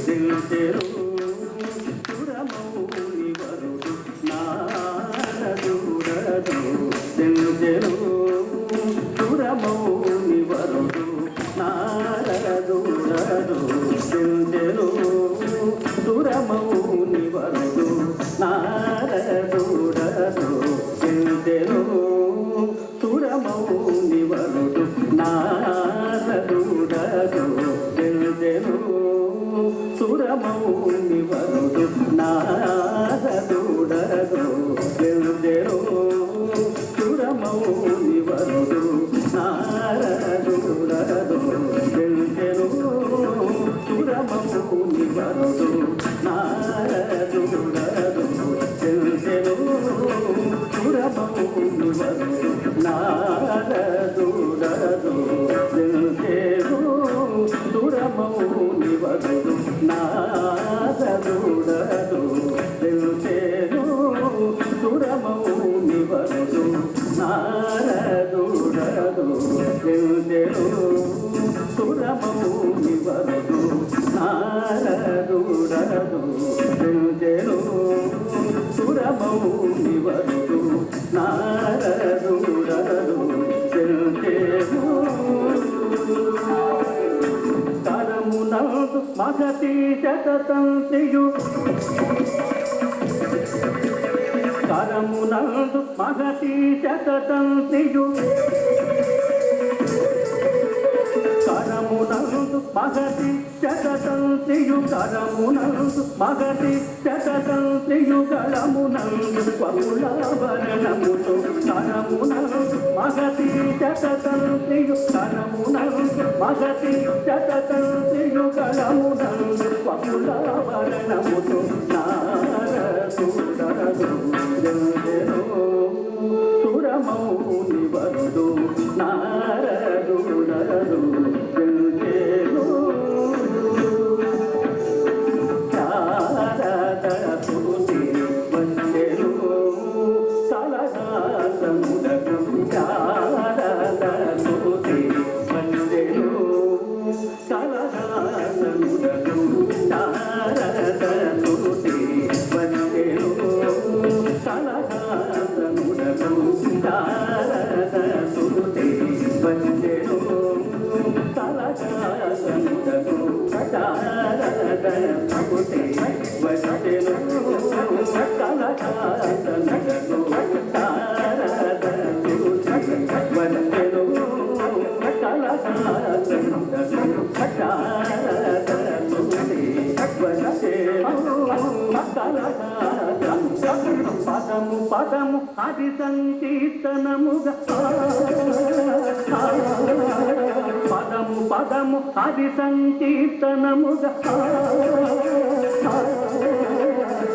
దిల్చెరు సురమౌని వరుడు నారదుడదు దిల్చెరు సురమౌని వరుడు నారదుడదు దిల్చెరు సురమౌని వరుడు నారదుడదు దిల్చెరు సురమౌని వరుడు నారదుడదు దిల్చెరు సురమౌని వరుడు నారదుడదు దిల్చెరు సురమౌని వరుడు నారదుడదు దిల్చెరు సురమౌని వరుడు నారదుడదు దిల్చెరు సురమౌని వరుడు నారదుడదు దిల్చెరు సురమౌని వరుడు నారదుడదు దిల్చెరు సురమౌని వరుడు నారదుడదు దిల్చెరు సురమౌని వరుడు నారదుడదు దిల్చెరు సురమౌని వరుడు నారదుడదు దిల్చెరు కరమునందు మగతి శతతంతియు కరమునందు మగతి శతతంతియు కరమునందు మగతి శతతంతియు కరమునందు మగతి శతతంతియు గళమునందు పరులాభరణముతో కరమునందు మగతి శతతంతియు కరమునందు మగతి శతతంతియు గళమునందు పరులాభరణముతో నారదుడదు దిల్చెరు సురమౌని వరుడు నారదుడదు దిల్చెరు శారదసుతి వందెరు సలహాసముడకు శారదసుతి వందెరు సలహాసముడకు శారదసుతి వందెరు సలహాసముడకు శారదసుతి వందెరు సలహాసముడకు శారదసుతి వందెరు సలహాసముడకు శారదసుతి వందెరు పదము పదము అది సంకీర్తనముగా పదము పదము అది సంకీర్తనముగా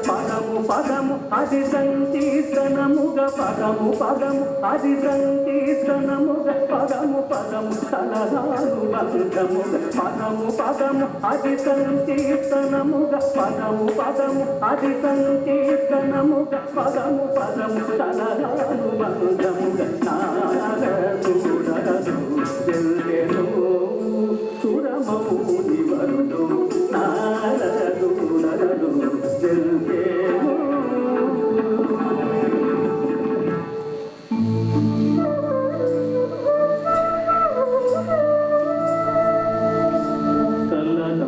పదము పదము అది సంకీర్తనముగా పదము పదము అది సంకీర్తనముగా పదము పదము తలదాను బంధముగా పదము పదము అది సంకీర్తనముగా పదము పదము అది సంకీర్తనముగా పదము పదము తలదాను బంధముగా నారదుడదు దిల్చెరు సురమౌని వరుడు నారదుడదు దిల్చెరు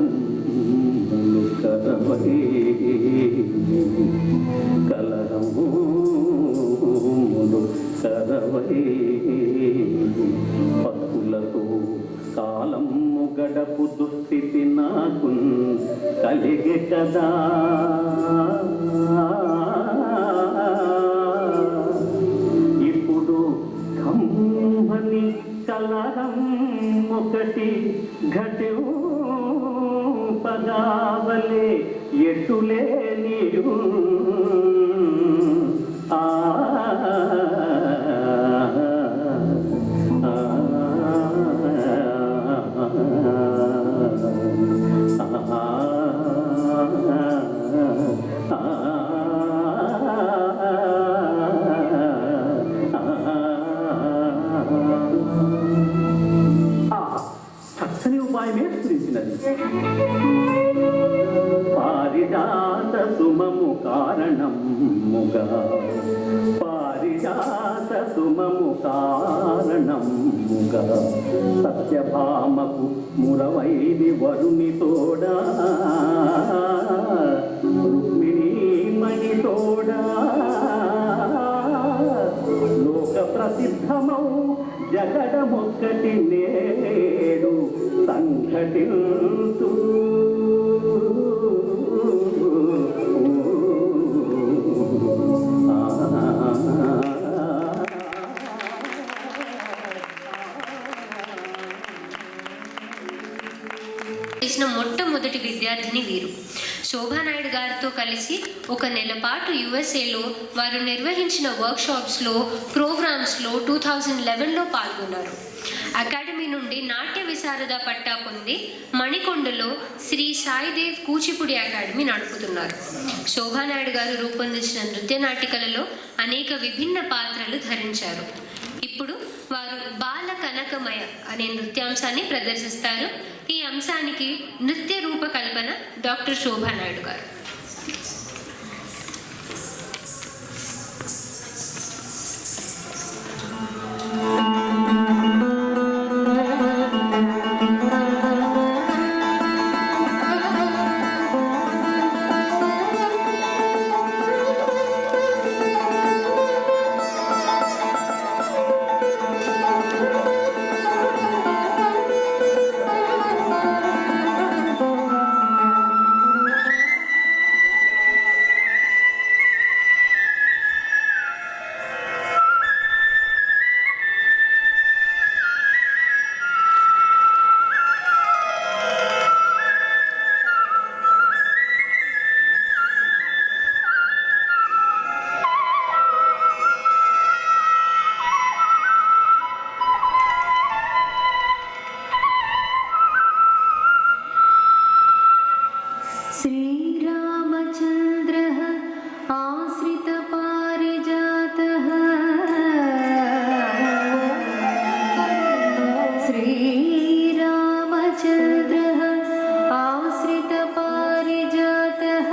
కలహములు కరవై కలహములు కరవై పక్కులతో కాలము గడపు దుస్థితి నాకు కలిగే కదా ఇప్పుడు కమ్మని కలహం ఒకటి ఘటం పదావలే ఎటులే నీరు ఆ చక్కని ఉపాయమే స్ఫురించినది. కారణముగా పారిజాత సుమము కారణముగా సత్యభామకు మురవైది వరుని తోడా రుక్మిణీ మణి తోడా లోక ప్రసిద్ధమౌ జగడమొక్కటి నేడు సంఘటింతు చేసిన మొట్టమొదటి విద్యార్థిని వీరు. శోభానాయుడు గారితో కలిసి ఒక నెల పాటు యుఎస్ఏలో వారు నిర్వహించిన వర్క్షాప్స్లో ప్రోగ్రామ్స్లో 2011లో పాల్గొన్నారు. అకాడమీ నుండి నాట్య విశారద పట్టా పొంది మణికొండలో శ్రీ సాయిదేవ్ కూచిపూడి అకాడమీ నడుపుతున్నారు. శోభానాయుడు గారు రూపొందించిన నృత్య నాటికలలో అనేక విభిన్న పాత్రలు ధరించారు. ఇప్పుడు వారు బాల కనకమయ అనే నృత్యాంశాన్ని ప్రదర్శిస్తారు. ఈ అంశానికి నృత్య రూపకల్పన డాక్టర్ శోభానాయుడు గారు. श्रीरामचन्द्रः आश्रितपारिजातः श्रीरामचन्द्रः आश्रितपारिजातः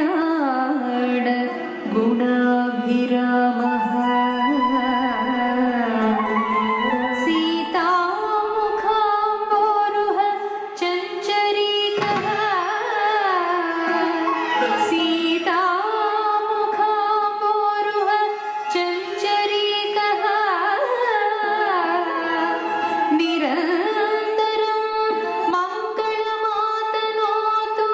समस्तकल्याण गुणाभिरामः सीतामुखाम्बोरुह चञ्चरीकः सीतामुखाम्बोरुह चञ्चरीकः निरन्तरं मङ्गलमातनोतु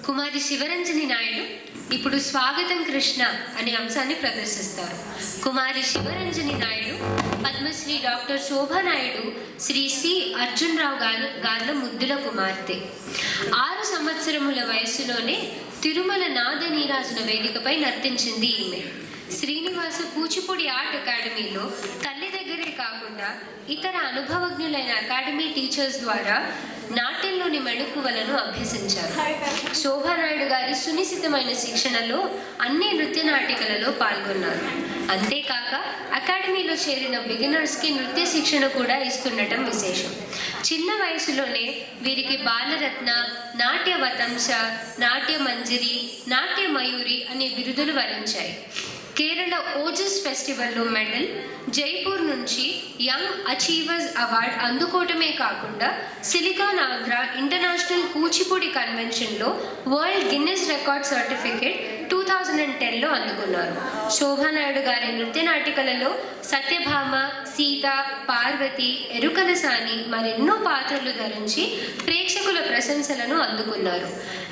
కుమారి శివరంజని నాయుడు ఇప్పుడు స్వాగతం కృష్ణ అనే అంశాన్ని ప్రదర్శిస్తారు. కుమారి శివరంజని నాయుడు పద్మశ్రీ డాక్టర్ శోభా నాయుడు శ్రీ సి అర్జున్ రావు గార్ల ముద్దుల కుమార్తె. 6 సంవత్సరముల వయస్సులోనే తిరుమల నాద నీరాజన వేదికపై నర్తించింది ఈమె. శ్రీనివాస కూచిపూడి ఆర్ట్ అకాడమీలో తల్లి దగ్గరే కాకుండా ఇతర అనుభవజ్ఞులైన అకాడమీ టీచర్స్ ద్వారా నాట్యంలోని మెళకువలను అభ్యసించారు. శోభానాయుడు గారి సునిశ్చితమైన శిక్షణలో అన్ని నృత్య నాటికలలో పాల్గొన్నారు. అంతేకాక అకాడమీలో చేరిన బిగినర్స్కి నృత్య శిక్షణ కూడా ఇస్తుండటం విశేషం. చిన్న వయసులోనే వీరికి బాలరత్న, నాట్యవతంస, నాట్యమంజరి, నాట్యమయూరి అనే బిరుదులు వరించాయి. కేరళ ఓజస్ ఫెస్టివల్లో మెడల్, జైపూర్ నుంచి యంగ్ అచీవర్స్ అవార్డ్ అందుకోవటమే కాకుండా సిలికాన్ ఆంధ్ర ఇంటర్నేషనల్ కూచిపూడి కన్వెన్షన్లో వరల్డ్ గిన్నెస్ రికార్డ్ సర్టిఫికేట్ 2010లో అందుకున్నారు. శోభానాయుడు గారి నృత్య నాటికలలో సత్యభామ, సీత, పార్వతి, ఎరుకలసాని మరెన్నో పాత్రలు ధరించి ప్రేక్షకుల ప్రశంసలను అందుకున్నారు.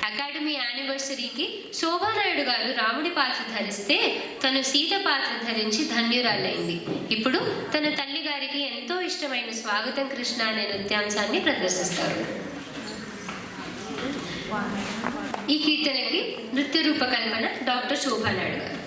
అకాడమీ యానివర్సరీకి శోభానాయుడు గారు రాముడి పాత్ర ధరిస్తే తను సీత పాత్ర ధరించి ధన్యురాలైంది. ఇప్పుడు తన తల్లి గారికి ఎంతో ఇష్టమైన స్వాగతం కృష్ణ అనే నృత్యాంశాన్ని ప్రదర్శిస్తారు. ఈ కీర్తనకి నృత్య రూపకల్పన డాక్టర్ శోభానాయుడు గారు.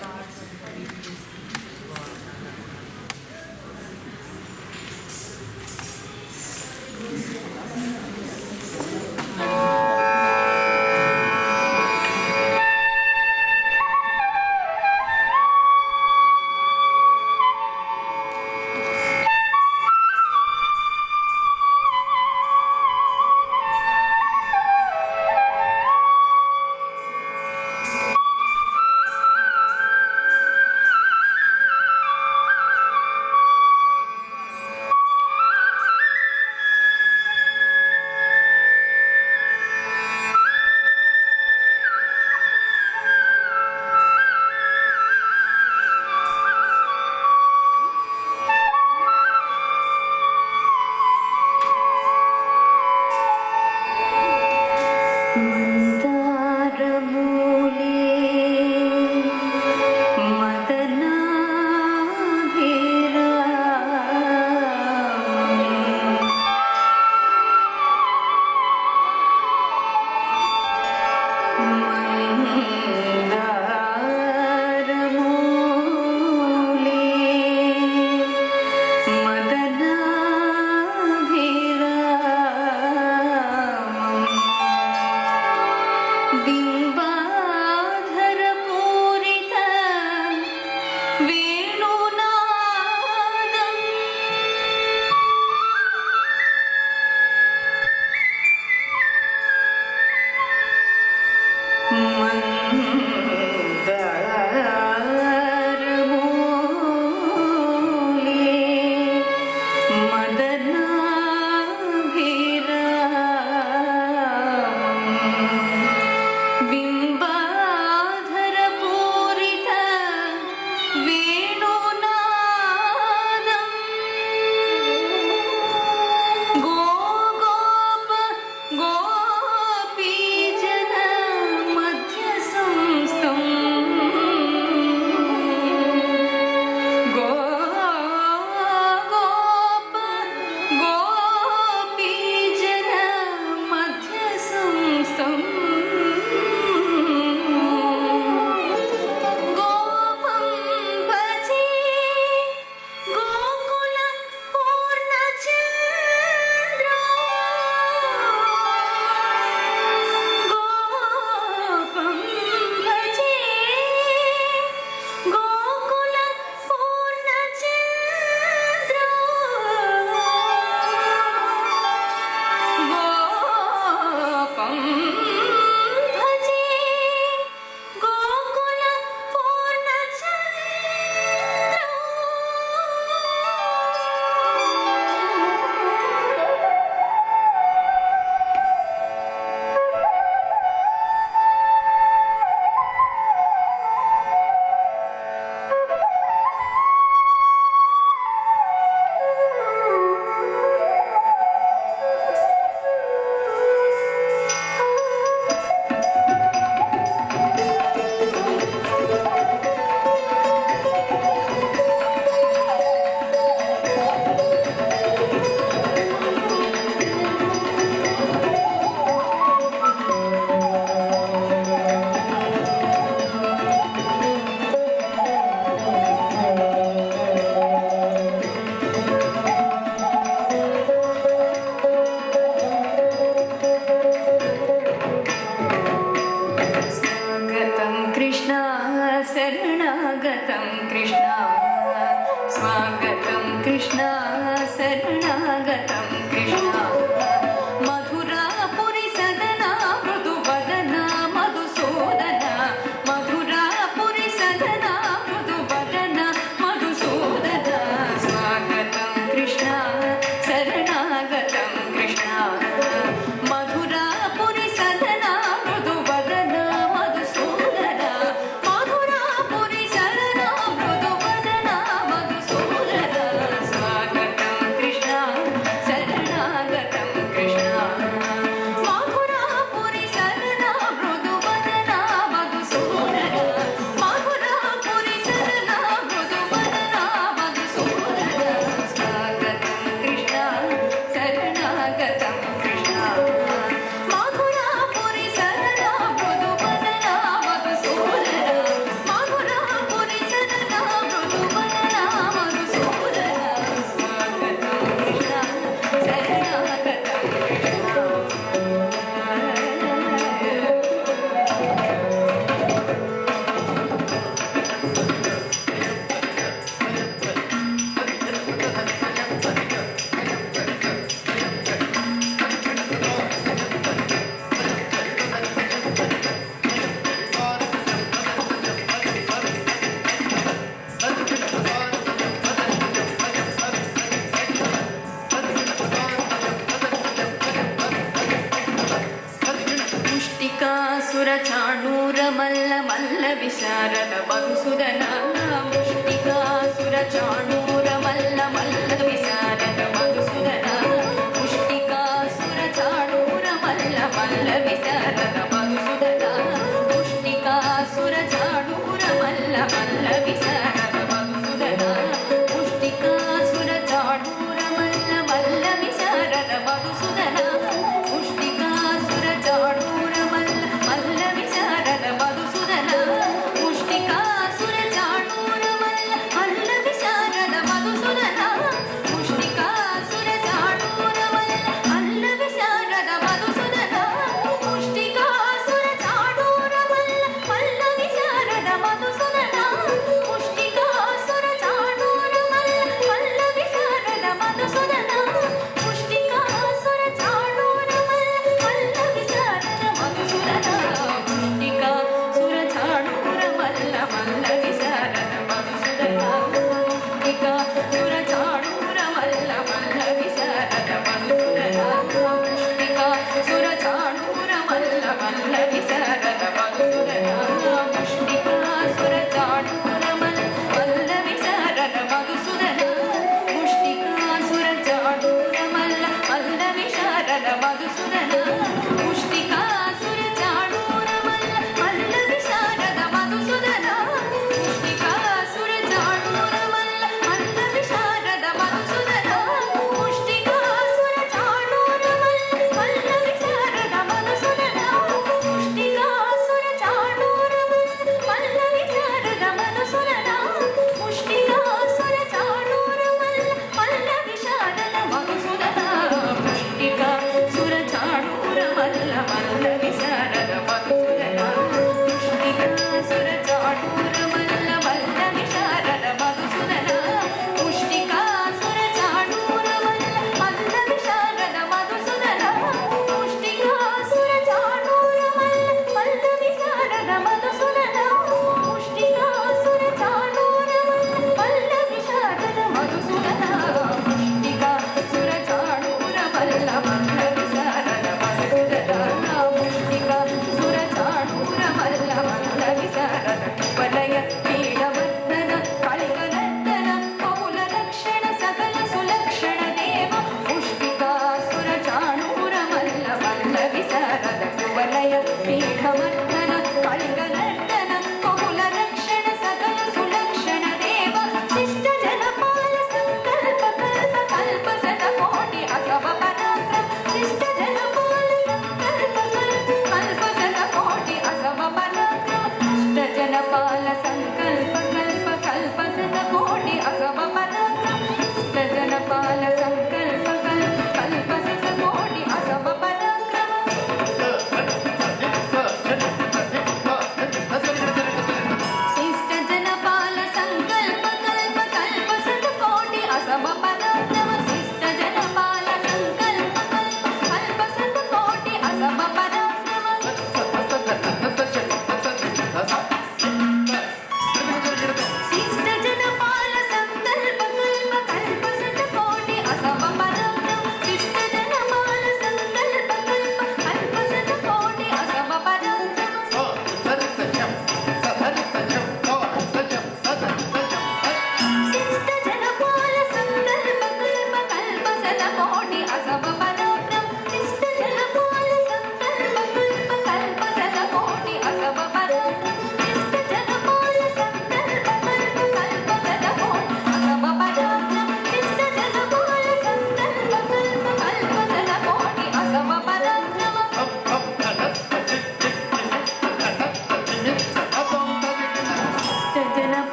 शरणागतं कृष्ण स्वागतं कृष्ण शरणागतं कृष्ण విశారద మధుసూదన ముష్టికాసుర చాణూర మల్ల మల్ల విశారద మధుసూదన ముష్టికాసుర చాణూర మల్ల మల్ల విశారద మధుసూదన ముష్టికాసుర చాణూర మల్ల మల్ల విశారద మధుసూదన ముష్టికాసుర చాణూర మల్ల మల్ల విశారద మధుసూదన ముష్టికాసుర చాణూర మల్ల మల్ల విశారద మధుసూదన ముష్టికాసుర చాణూర మల్ల మల్ల విశారద మధుసూదన ముష్టికాసుర చాణూర మల్ల మల్ల విశారద మధుసూదన ముష్టికాసుర చాణూర మల్ల మల్ల విశారద మధుసూదన ముష్టికాసుర చాణూర మల్ల మల్ల విశారద మధుసూదన ముష్టికాసుర చాణూర మల్ల మల్ల విశారద మధుసూదన ముష్టికాసుర చాణూర మల్ల మల్ల విశారద మధుసూదన ముష్టికాసుర చాణూర మల్ల మల్ల విశారద మధుసూదన ముష్టికాసుర చాణూర మల్ల మల్ల విశారద మధుసూదన ముష్టికాసుర చాణూర మల్ల మల్ల విశారద మధుసూదన ముష్టికాసుర చాణూర మల్ల మల్ల విశారద మధుసూదన ముష్టికాసుర చాణూర మల్ల మల్ల విశారద మధుసూదన ముష్టికాసుర చాణూర మల్ల మల్ల విశారద మధుసూదన ముష్టికాసుర చాణూర మల్ల మల్ల విశారద మధుసూదన ముష్టికాసుర చాణూర మల్ల మల్ల విశారద మధుసూదన ముష్టికాసుర చాణూర మల్ల మల్ల విశారద మధుసూదన ముష్టికాసుర చాణూర మల్ల మల్ల విశారద మధుసూదన ముష్టికాసుర చాణూర మల్ల మల్ల విశారద మధుసూదన ముష్టికాసుర చాణూర మల్ల మల్ల విశారద మధుసూదన ముష్టికాసుర చాణూర మల్ల మల్ల విశారద మధుసూదన ముష్టికాసుర చాణూర మల్ల మల్ల విశారద మధుసూదన ముష్టికాసుర చాణూర మల్ల మల్ల విశారద మధుసూదన ముష్టికాసుర చాణూర మల్ల మల్ల విశారద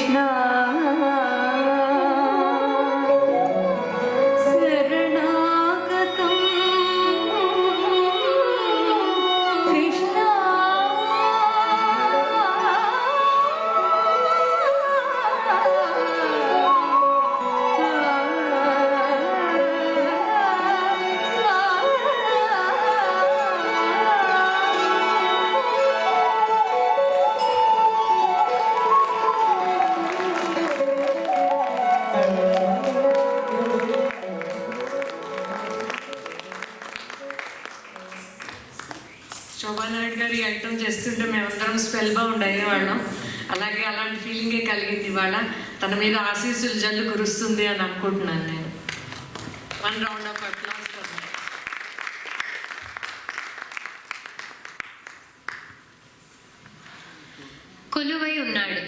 కృష్ణ శరణాగతం కృష్ణ శోభానాయుడు గారు ఈ ఐటమ్ చేస్తుంటే మేమందరం స్పెల్ బౌండ్ అయ్యేవాళ్ళం. అలాగే అలాంటి ఫీలింగే కలిగింది ఇవాళ. తన మీద ఆశీస్సులు జల్లు కురుస్తుంది అని అనుకుంటున్నాను నేను. 1 round of applause for me. కొలువై ఉన్నాడు.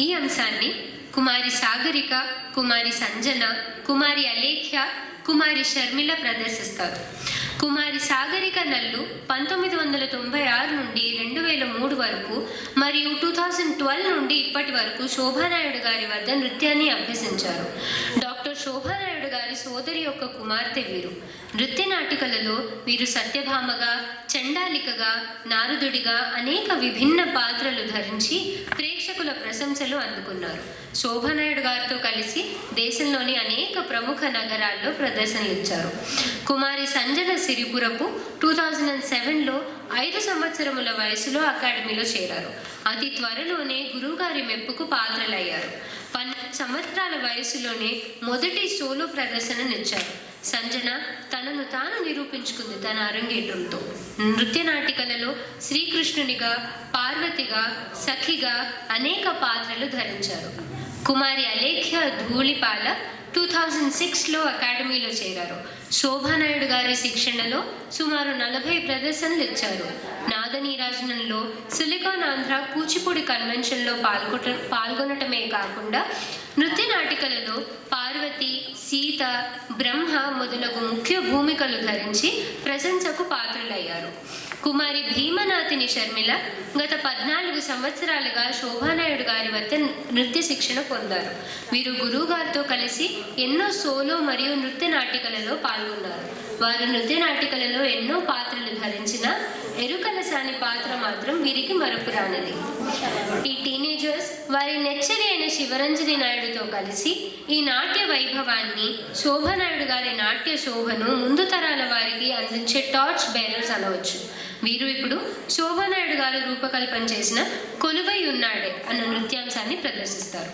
ఈ అంశాన్ని కుమారి సాగరిక, కుమారి సంజన, కుమారి అలేఖ్య, కుమారి షర్మిల ప్రదర్శిస్తారు. కుమారి సాగరిక నల్లు 1996 నుండి 2003 వరకు మరియు 2012 నుండి ఇప్పటి వరకు శోభానాయుడు గారి వద్ద నృత్యాన్ని అభ్యసించారు. డాక్టర్ శోభానాయుడు గారి సోదరి యొక్క కుమార్తె వీరు. నృత్య నాటికలలో వీరు సత్యభామగా, చండాలికగా, నారదుడిగా అనేక విభిన్న పాత్రలు ధరించి ప్రేక్షకుల ప్రశంసలు అందుకున్నారు. శోభానాయుడు గారితో కలిసి దేశంలోని అనేక ప్రముఖ నగరాల్లో ప్రదర్శనలు ఇచ్చారు. కుమారి సంజన సిరిపురపు 2007లో 5 సంవత్సరముల వయసులో అకాడమీలో చేరారు. అతి త్వరలోనే గురువుగారి మెప్పుకు పాత్రలయ్యారు. 12 సంవత్సరాల వయసులోనే మొదటి సోలో ప్రదర్శననిచ్చారు. సంజన తనను తాను నిరూపించుకుంది తన అరంగేట్రంతో. నృత్య నాటికలలో శ్రీకృష్ణునిగా, పార్వతిగా, సఖిగా అనేక పాత్రలు ధరించారు. కుమారి అలేఖ్య ధూళిపాల 2006లో అకాడమీలో చేరారు. శోభానాయుడు గారి శిక్షణలో సుమారు 40 ప్రదర్శనలు ఇచ్చారు. నాదనీరాజనంలో సిలికాన్ ఆంధ్ర కూచిపూడి కన్వెన్షన్లో పాల్గొనటమే కాకుండా నృత్య నాటికలలో పార్వతి, సీత, బ్రహ్మ మొదలగు ముఖ్య భూమికలు ధరించి ప్రశంసకు పాత్రులయ్యారు. కుమారి భీమనాథిని షర్మిల గత 14 సంవత్సరాలుగా శోభానాయుడు గారి వద్ద నృత్య శిక్షణ పొందారు. వీరు గురువు గారితో కలిసి ఎన్నో సోలో మరియు నృత్య నాటికలలో పాల్గొన్నారు. వారు నృత్య నాటికలలో ఎన్నో పాత్రలు ధరించిన ఎరుకలసాని పాత్ర మాత్రం వీరికి మరపురానిది. ఈ టీనేజర్స్ వారి నెచ్చరి అయిన శివరంజని నాయుడుతో కలిసి ఈ నాట్య వైభవాన్ని, శోభానాయుడు గారి నాట్య శోభను ముందు తరాల వారికి అందించే టార్చ్ బేరర్స్ అనవచ్చు. వీరు ఇప్పుడు శోభానాయుడు గారు రూపకల్పన చేసిన కొలువై ఉన్నాడే అన్న నృత్యాంశాన్ని ప్రదర్శిస్తారు.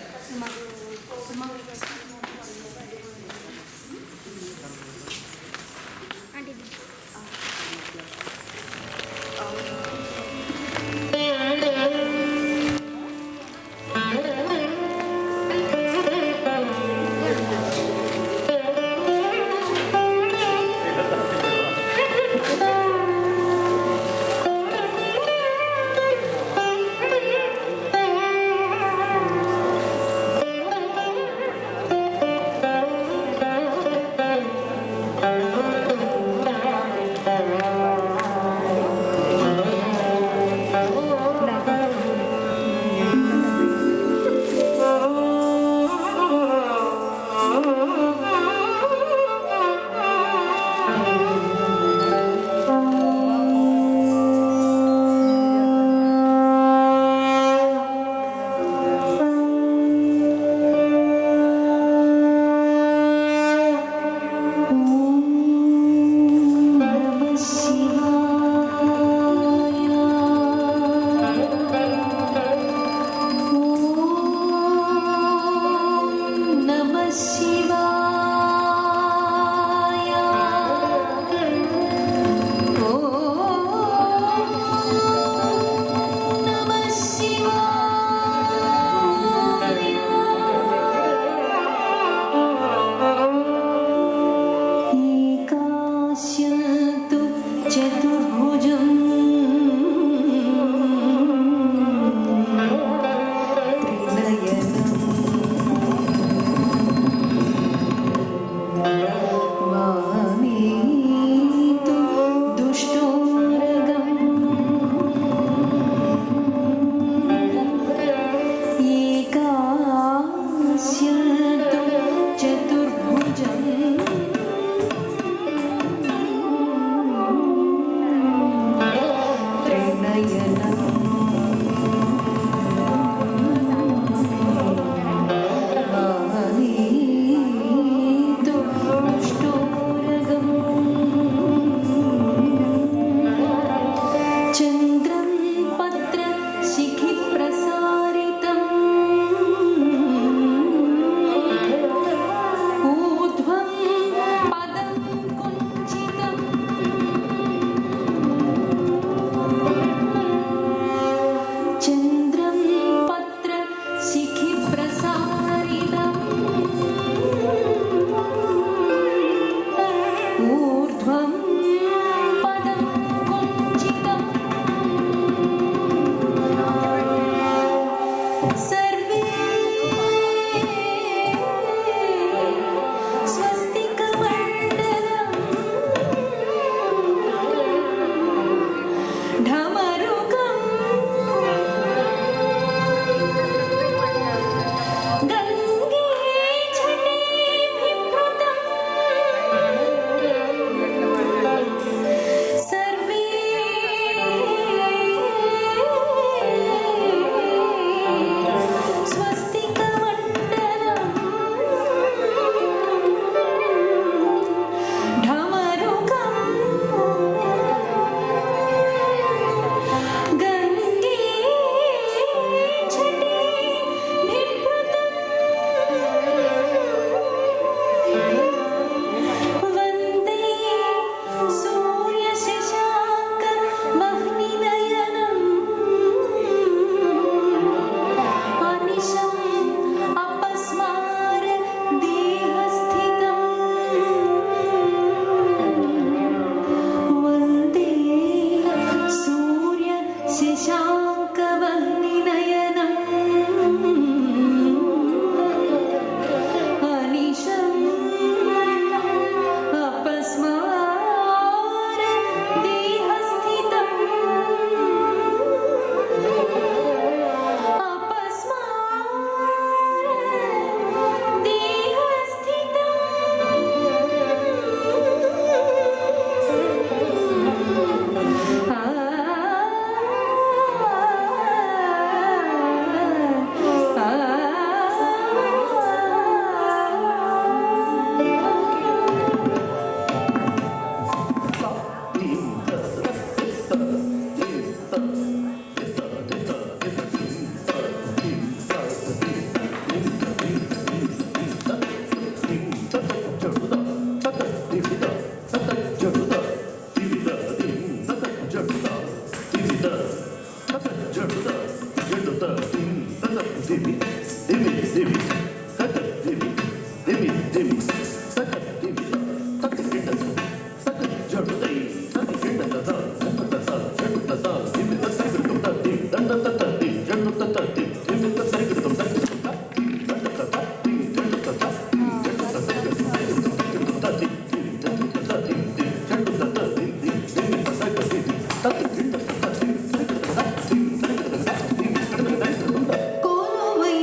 கோவை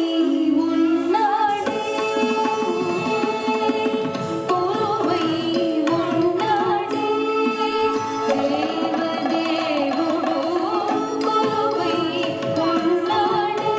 உன்னாடே கோவை உன்னாடே தேவதேவுடு கோவை உன்னாடே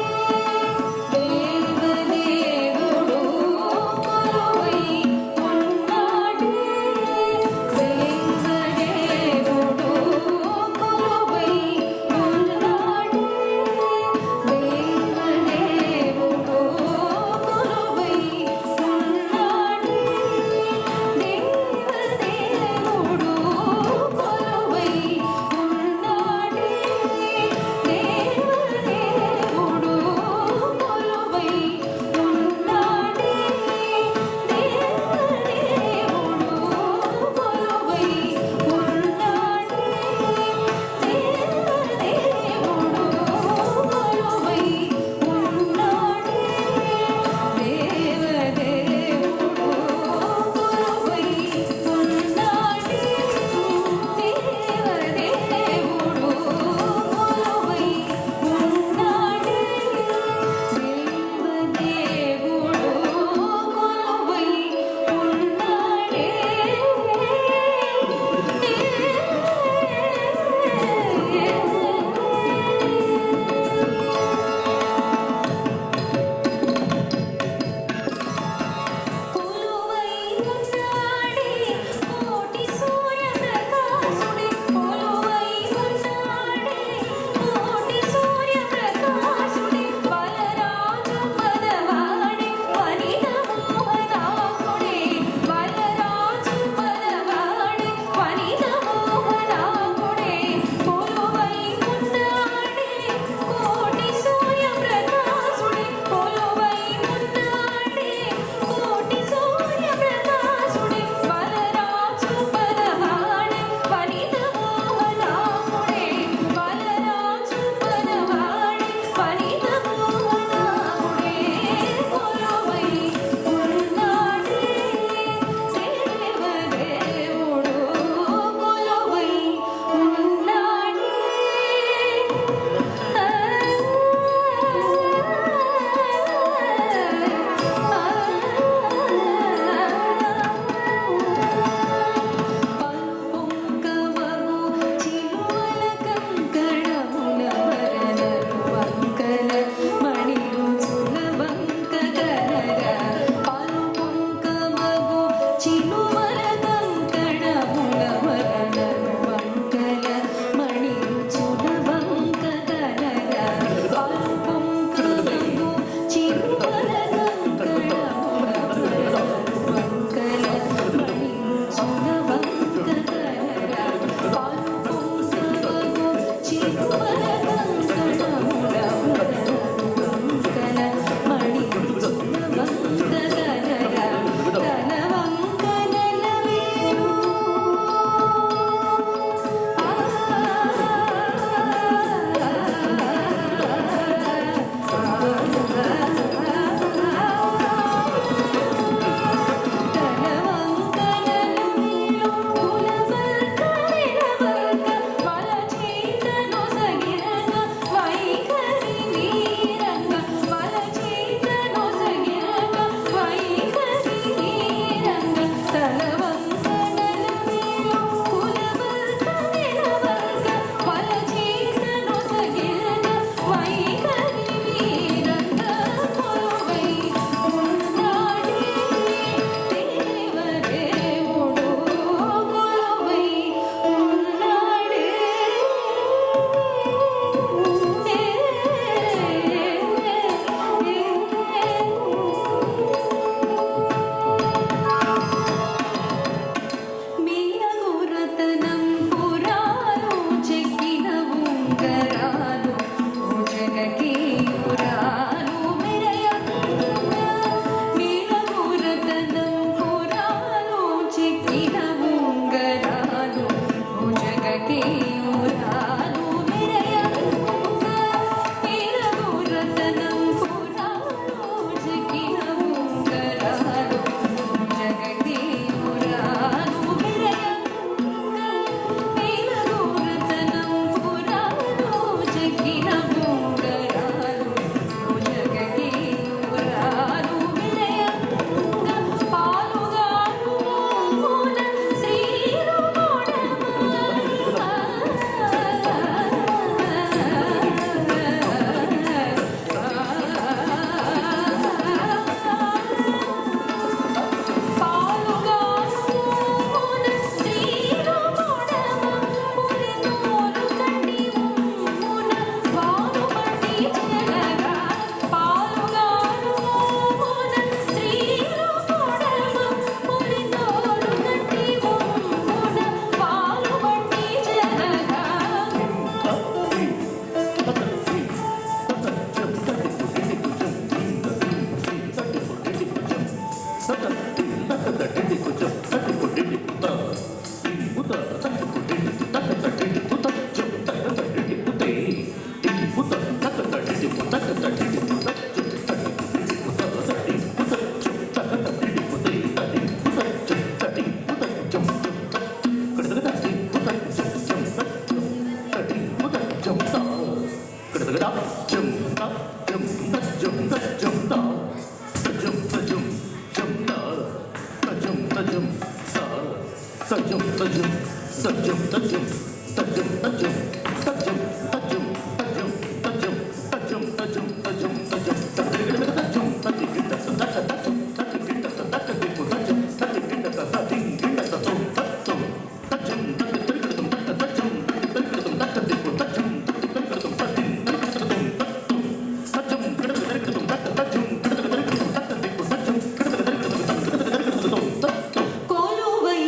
కొలువై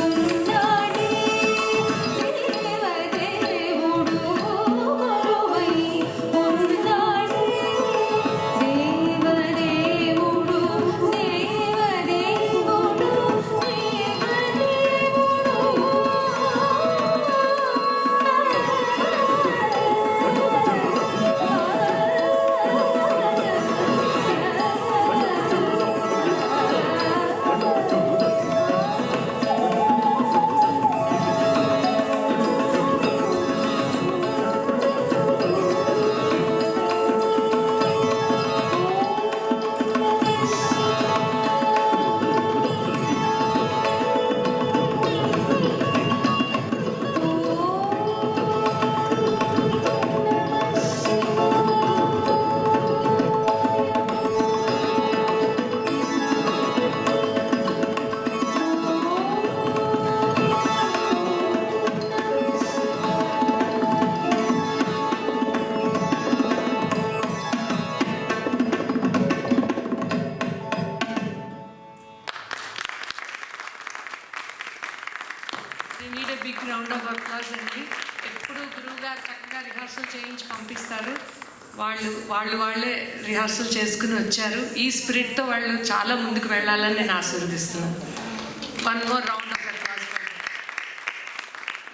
ఉన్నాడే దేవదేవుడు కొలువై ఉన్నాడే దేవదేవుడు దేవదేవుడు need a big round of applause అండి. ఎప్పుడు గురువు గారు చక్కగా రిహార్సల్ చేయించి పంపిస్తారు. వాళ్ళే రిహార్సల్ చేసుకుని వచ్చారు. ఈ స్పిరిట్తో వాళ్ళు చాలా ముందుకు వెళ్ళాలని నేను ఆశీర్వదిస్తున్నాను. One more round of applause.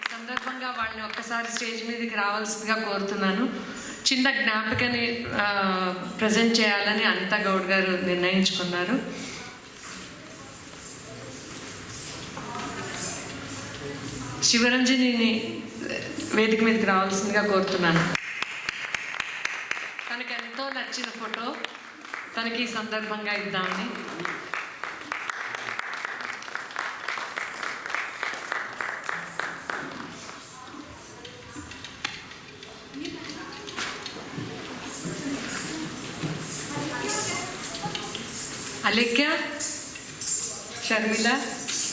ఈ సందర్భంగా వాళ్ళని ఒక్కసారి స్టేజ్ మీదకి రావాల్సిందిగా కోరుతున్నాను. చిన్న జ్ఞాపికని ప్రజెంట్ చేయాలని అనితా గౌడ్ గారు నిర్ణయించుకున్నారు. శివరంజనిని వేదిక మీదకి రావాల్సిందిగా కోరుతున్నాను. తనకు ఎంతో నచ్చిన ఫోటో తనకి ఈ సందర్భంగా ఇద్దామని. Alekhya, Sharmila,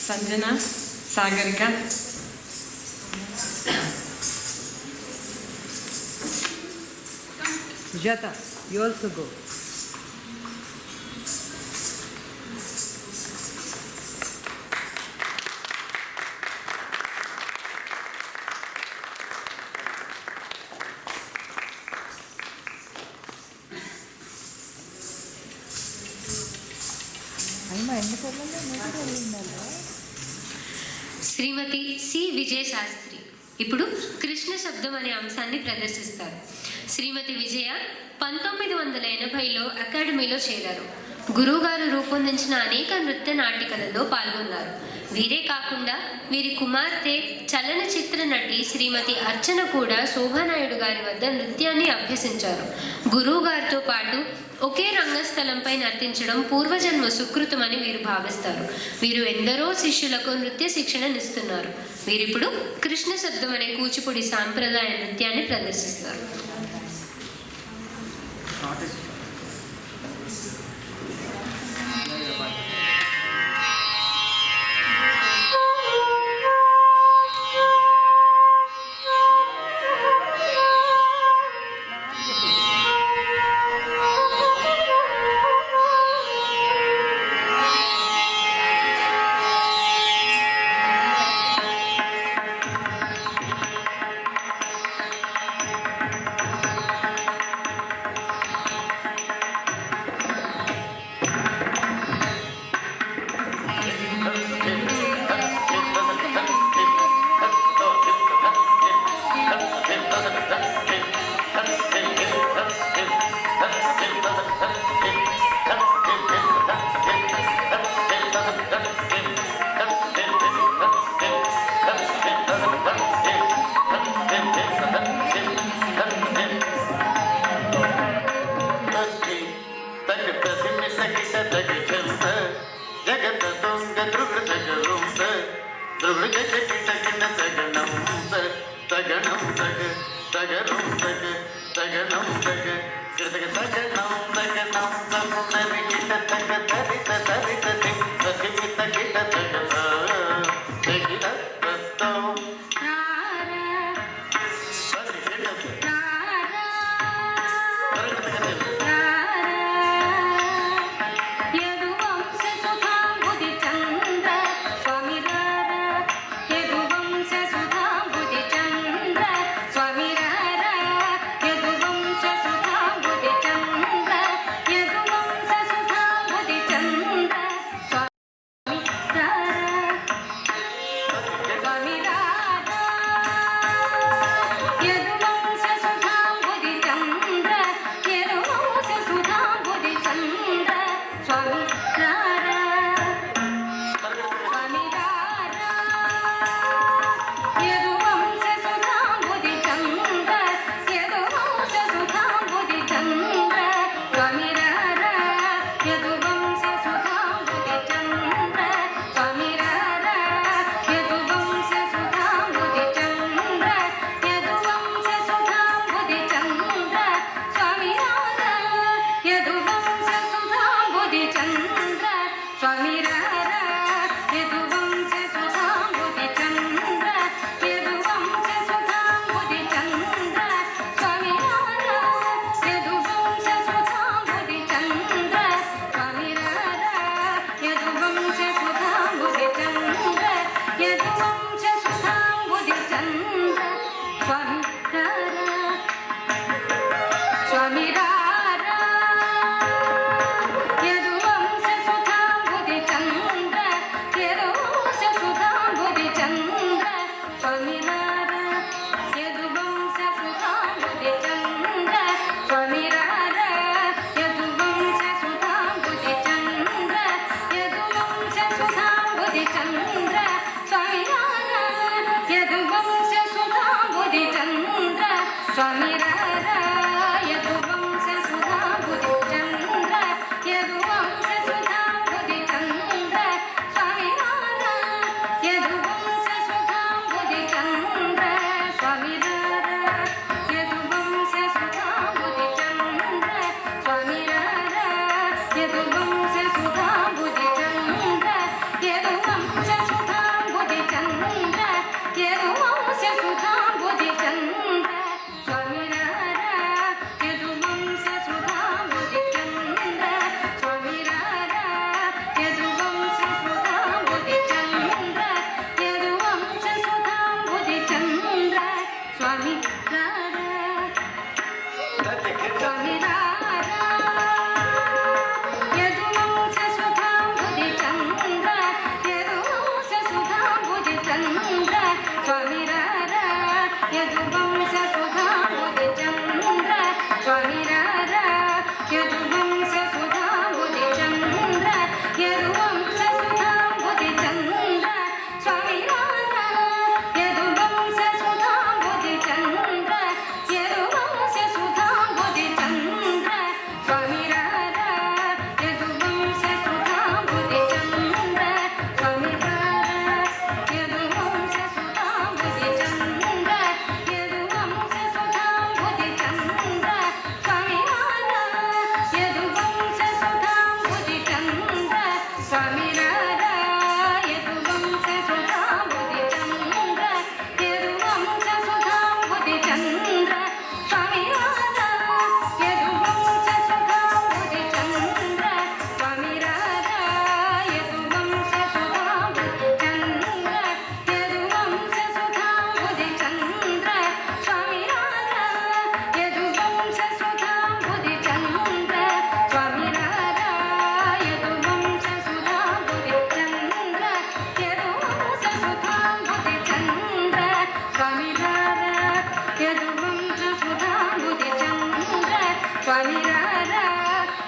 Sanjana, Sagarika. Jata, you also go. Shrimati C Vijayashastri ఇప్పుడు కృష్ణ శబ్దం అనే అంశాన్ని ప్రదర్శిస్తారు. శ్రీమతి విజయ 1980లో అకాడమీలో చేరారు. గురువుగారు రూపొందించిన అనేక నృత్య నాటికలలో పాల్గొన్నారు. వీరే కాకుండా వీరి కుమార్తె చలనచిత్ర నటి శ్రీమతి అర్చన కూడా శోభానాయుడు గారి వద్ద నృత్యాన్ని అభ్యసించారు. గురువు గారితో పాటు ఒకే రంగస్థలంపై నర్తించడం పూర్వజన్మ సుకృతమని వీరు భావిస్తారు. వీరు ఎందరో శిష్యులకు నృత్య శిక్షణనిస్తున్నారు. వీరిప్పుడు కృష్ణ శబ్దం అనే కూచిపూడి సాంప్రదాయ నృత్యాన్ని ప్రదర్శిస్తారు.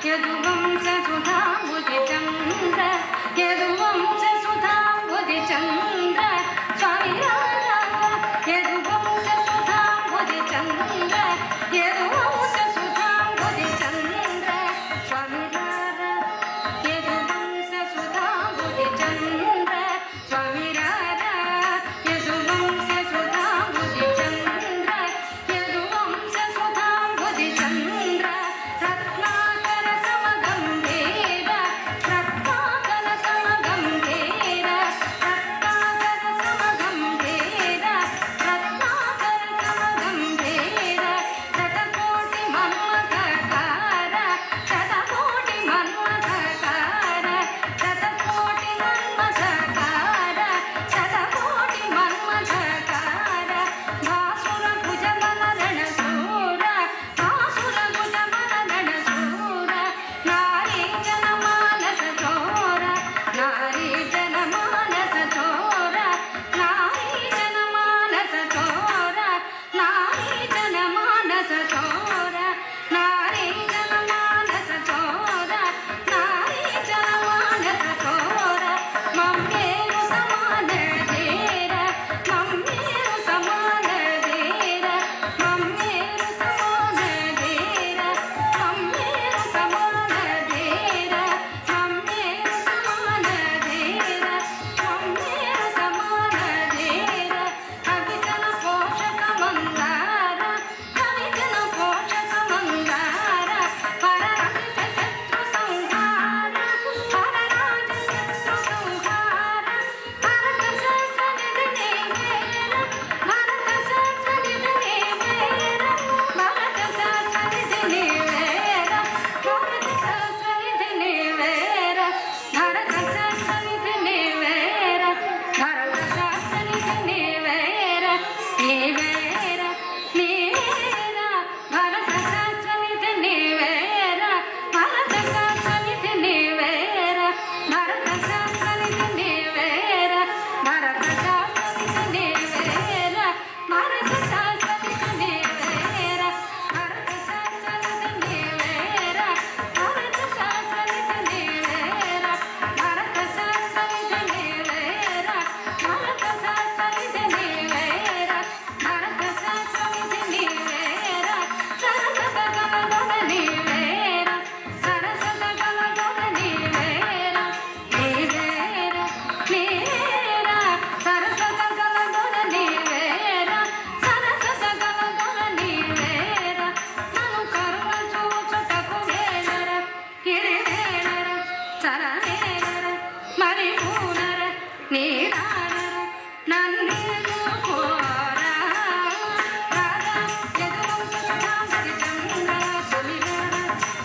యదువంశ సుధాంబుధి చంద్ర యదువంశ సుధాంబుధి చంద్ర స్వామి రారా యదువంశ సుధాంబుధి చంద్ర యదువంశ సుధాంబుధి చంద్ర స్వామి రారా యదువంశ సుధాంబుధి చంద్ర స్వామి రారా యదువంశ సుధాంబుధి చంద్ర యదువంశ సుధాంబుధి చంద్ర రత్నాకర సమగంభీర రత్నాకర సమగంభీర రత్నాకర సమగంభీర రత్నాకర సమగంభీర శతకోటి మన్మథకార శతకోటి మన్మథకార శతకోటి మన్మథకార శతకోటి మన్మథకార భాసుర భుజబల రణశూర భాసుర భుజబల రణశూర నారీ జనమానస చోర నారీ జనమానస చోర నారీ జనమానస చోర నారీ జనమానస చోర నారీ జనమానస చోర నారీ జనమానస చోర మమ్మేరు సమాన ధీర మమ్మేరు సమాన ధీర మమ్మేరు సమాన ధీర మమ్మేరు సమాన ధీర మమ్మేరు సమాన ధీర మమ్మేరు సమాన ధీర కవిజన పోషక మందార కవిజన పోషక మందార పరరాజ శత్రు సంహార పరరాజ శత్రు సంహార భరత సహస్రనిధి నీవేర భరత సహస్రనిధి నీవేర భరత సహస్రనిధి నీవేర భరత సహస్రనిధి నీవేర భరత సహస్రనిధి నీవేర భరత సహస్రనిధి నీవేర నీవేర నీవేర భరత సహస్రనిధి నీవేర భరత సహస్రనిధి నీవేర భరత సహస్రనిధి నీవేర భరత సహస్రనిధి నీవేర భరత సహస్రనిధి నీవేర భరత సహస్రనిధి నీవేర భరత సహస్రనిధి నీవేర భరత సహస్రనిధి నీవేర భరత సహస్రనిధి నీవేర భరత సహస్రనిధి నీవేర సరసత గమగమ నీవేర సరసత గమగమ నీవేర నీవేర నీవేర సరసత గమగమ నీవేర సరసత గమగమ నీవేర నన్ను కరుణ చూచుటకు వేలర గిరివేలర చరవేలర మరి పూనర నీరానర నన్నేను కోరా రాధా యదువంశ సుధాంబుధి చంద్ర సుమిరర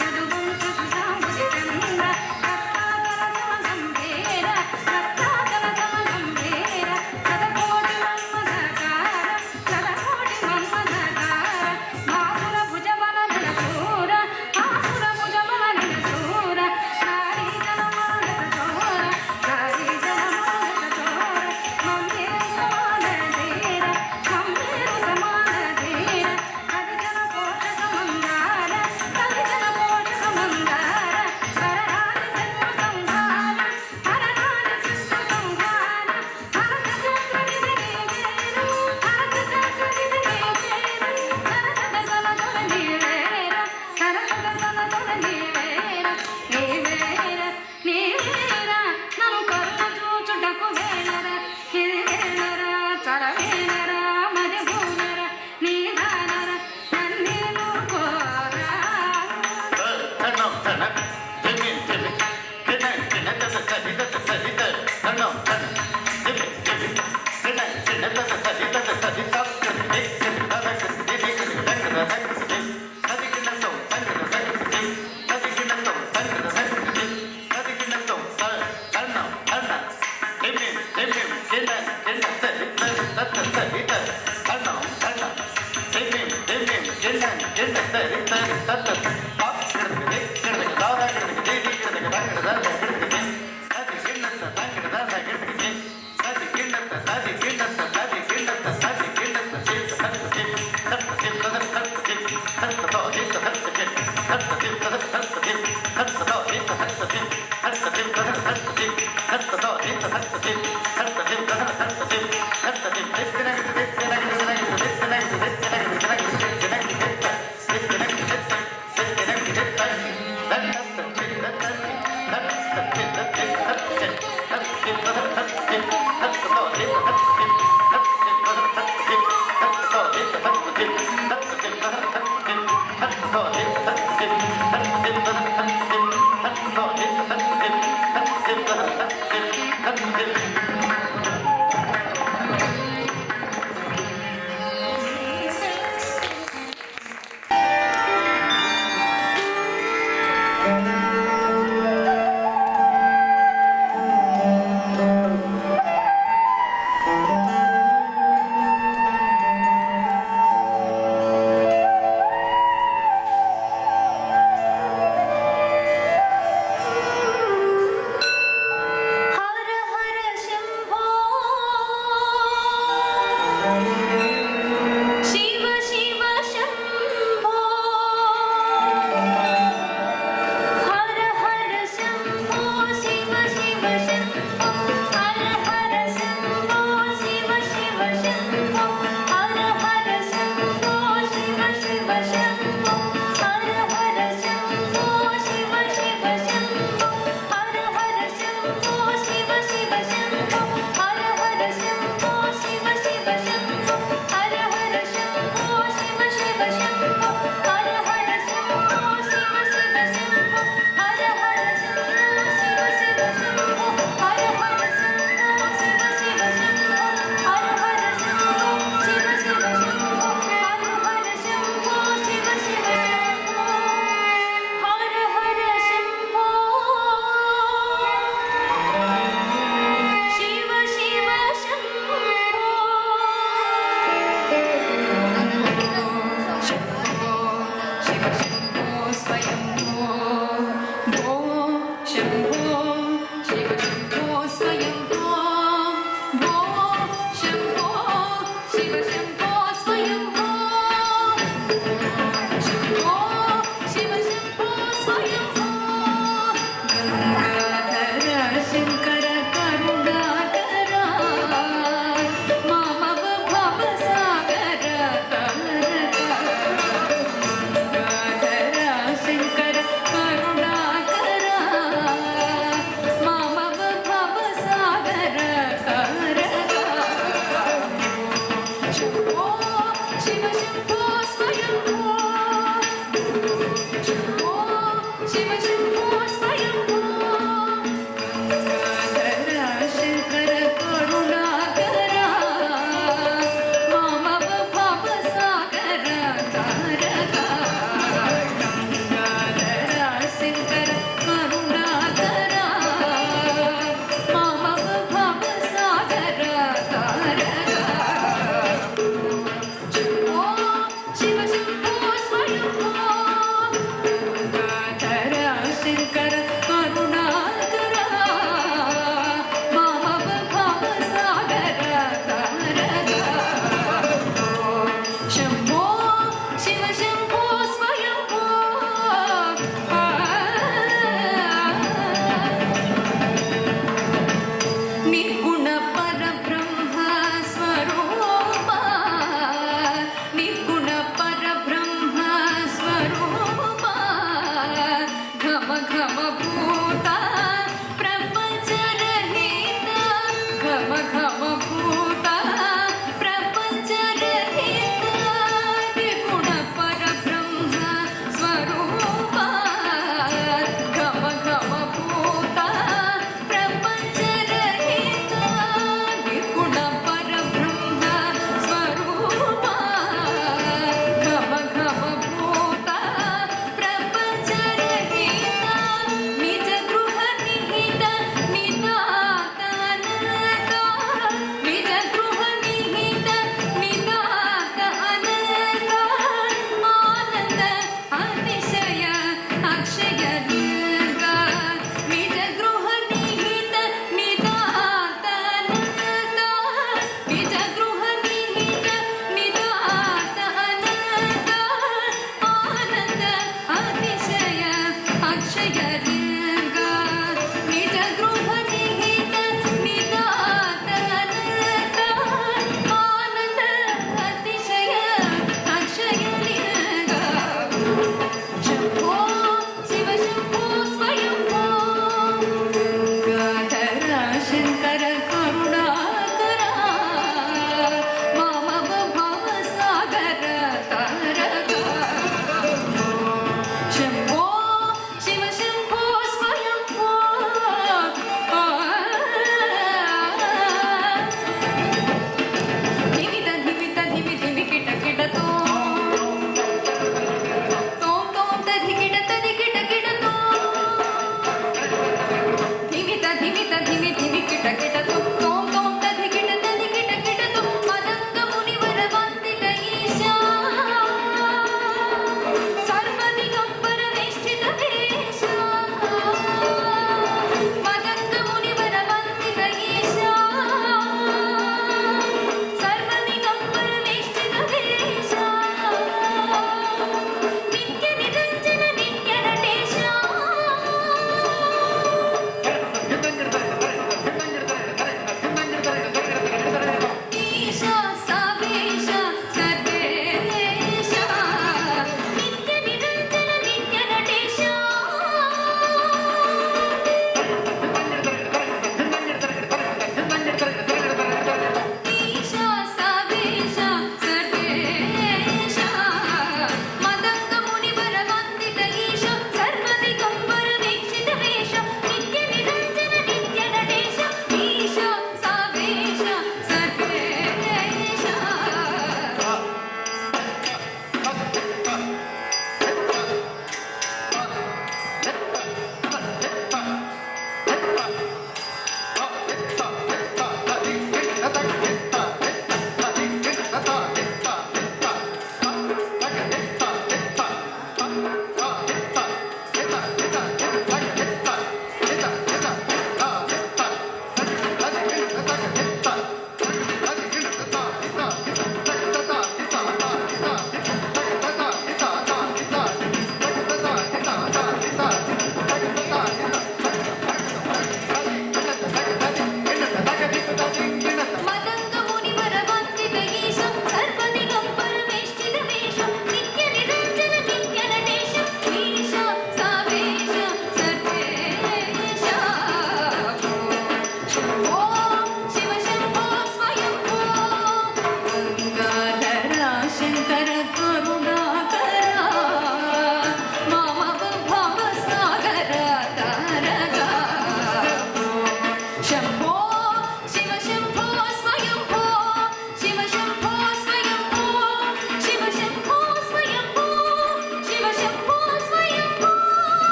యదువంశ సుధాంబుధి చంద్ర రత్నాకర సమగంభీర రత్నాకర సమగంభీర శతకోటి మన్మథకార శతకోటి మన్మథకార భాసుర భుజబల రణశూర భాసుర భుజబల రణశూర నారీ జనమానస చోర నారీ జనమానస చోర మమ్మేరు సమాన ధీర మమ్మేరు సమాన ధీర కవిజన పోషక మందార కవిజన పోషక మందార పరరాజ శత్రు సంహార పరరాజ శత్రు సంహార భరత సహస్రనిధి నీవేర భరత సహస్రనిధి నీవేర సరసత గలగల నీవేర సరసత గలగల నీవేర నీవేర నీవేర నన్ను కరుణ చూచుటకు వేలర గిరివేలర చరవేలర మరి భూనర నీదానర నన్నేను కోరా Thank you. घम घम भूता